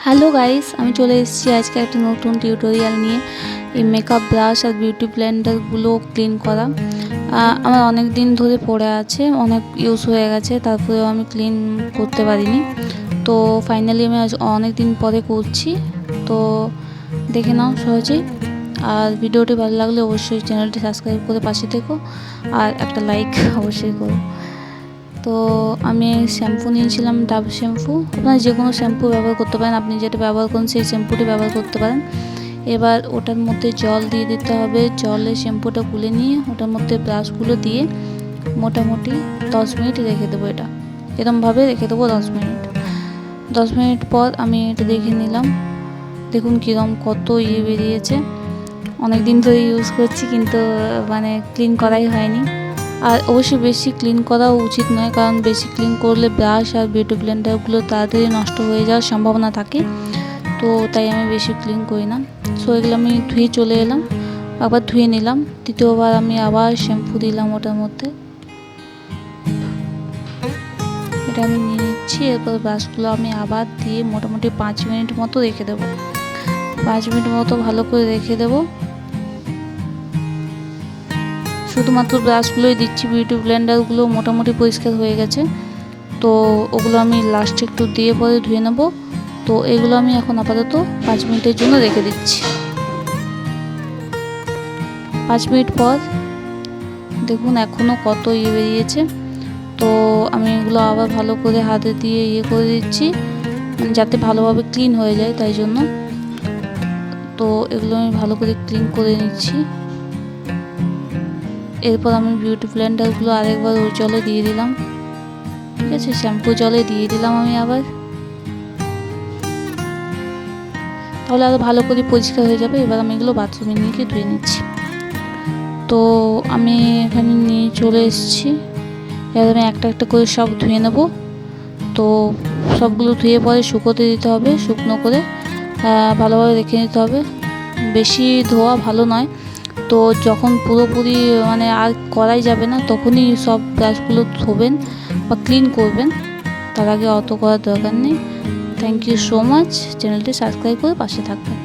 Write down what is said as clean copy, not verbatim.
Hello guys, আমি চলে এসেছি আজকে একটা নতুন টিউটোরিয়াল নিয়ে। এই মেকআপ ব্রাশ আর বিউটি ব্লেন্ডারগুলো ক্লিন করা আমার অনেক দিন ধরে পড়ে আছে, অনেক ইউজ হয়ে গেছে, তারপরেও আমি ক্লিন করতে পারিনি। তো ফাইনালি আমি আজ অনেক দিন পরে করছি। তো দেখে নাও সহজেই। আর ভিডিওটি ভালো লাগলে অবশ্যই চ্যানেলটি সাবস্ক্রাইব করে পাশে থেকো আর একটা লাইক অবশ্যই করো। তো আমি শ্যাম্পু নিয়েছিলাম, ডাব শ্যাম্পু। আপনারা যে কোনো শ্যাম্পু ব্যবহার করতে পারেন, আপনি যেটা ব্যবহার করুন সেই শ্যাম্পুটি ব্যবহার করতে পারেন। এবার ওটার মধ্যে জল দিয়ে দিতে হবে। জলে শ্যাম্পুটা গুলে নিয়ে ওটার মধ্যে ব্রাশগুলো দিয়ে মোটামুটি 10 মিনিট রেখে দেবো। এটা এরকমভাবে রেখে দেবো 10 মিনিট। 10 মিনিট পর আমি এটা দেখে নিলাম। দেখুন কীরকম কত বেরিয়েছে। অনেক দিন ধরে ইউজ করছি, কিন্তু ক্লিন করাই হয়নি। আর অবশ্যই বেশি ক্লিন করা উচিত নয়, কারণ বেশি ক্লিন করলে ব্রাশ আর বিউটি ব্লেন্ডারগুলো তাড়াতাড়ি নষ্ট হয়ে যাওয়ার সম্ভাবনা থাকে। তো তাই আমি বেশি ক্লিন করি না। সো এগুলো আমি ধুয়ে চলে এলাম, আবার ধুয়ে নিলাম। দ্বিতীয়বার আমি আবার শ্যাম্পু দিলাম ওটার মধ্যে। এটা আমি নিয়ে নিচ্ছি। এরপর ব্রাশগুলো আমি আবার দিয়ে মোটামুটি 5 মিনিট মতো রেখে দেবো। 5 মিনিট মতো ভালো করে রেখে দেবো। শুধুমাত্র ব্রাশগুলোই দিচ্ছি, বিউটি ব্লেন্ডারগুলো মোটামুটি পরিষ্কার হয়ে গেছে। তো ওগুলো আমি লাস্টে একটু দিয়ে পরে ধুয়ে নেব। তো এগুলো আমি এখন আপাতত 5 মিনিটের জন্য রেখে দিচ্ছি। 5 মিনিট পর দেখুন এখনও কত বেরিয়েছে। তো আমি এগুলো আবার ভালো করে হাতে দিয়ে করে দিচ্ছি, যাতে ভালোভাবে ক্লিন হয়ে যায়, তাই জন্য। তো এগুলো আমি ভালো করে ক্লিন করে নিচ্ছি। এরপর আমি বিউটি ব্লেন্ডারগুলো আরেকবার ওই জলে দিয়ে দিলাম। ঠিক আছে, শ্যাম্পু জলে দিয়ে দিলাম আমি আবার, তাহলে আরও ভালো করে পরিষ্কার হয়ে যাবে। এবার আমি এগুলো বাথরুমে নিয়ে গিয়ে ধুয়ে নিচ্ছি। তো আমি এখানে নিয়ে চলে এসেছি। এবার আমি একটা একটা করে সব ধুয়ে নেব। তো সবগুলো ধুয়ে পরে শুকোতে দিতে হবে, শুকনো করে ভালোভাবে রেখে নিতে হবে। বেশি ধোয়া ভালো নয়। তো যখন পুরোপুরি আর করাই যাবে না, তখনই সব ব্রাশগুলো ধোবেন বা ক্লিন করবেন। তার আগে অত করার দরকার নেই। Thank you so much. চ্যানেলটি সাবস্ক্রাইব করে পাশে থাকবেন।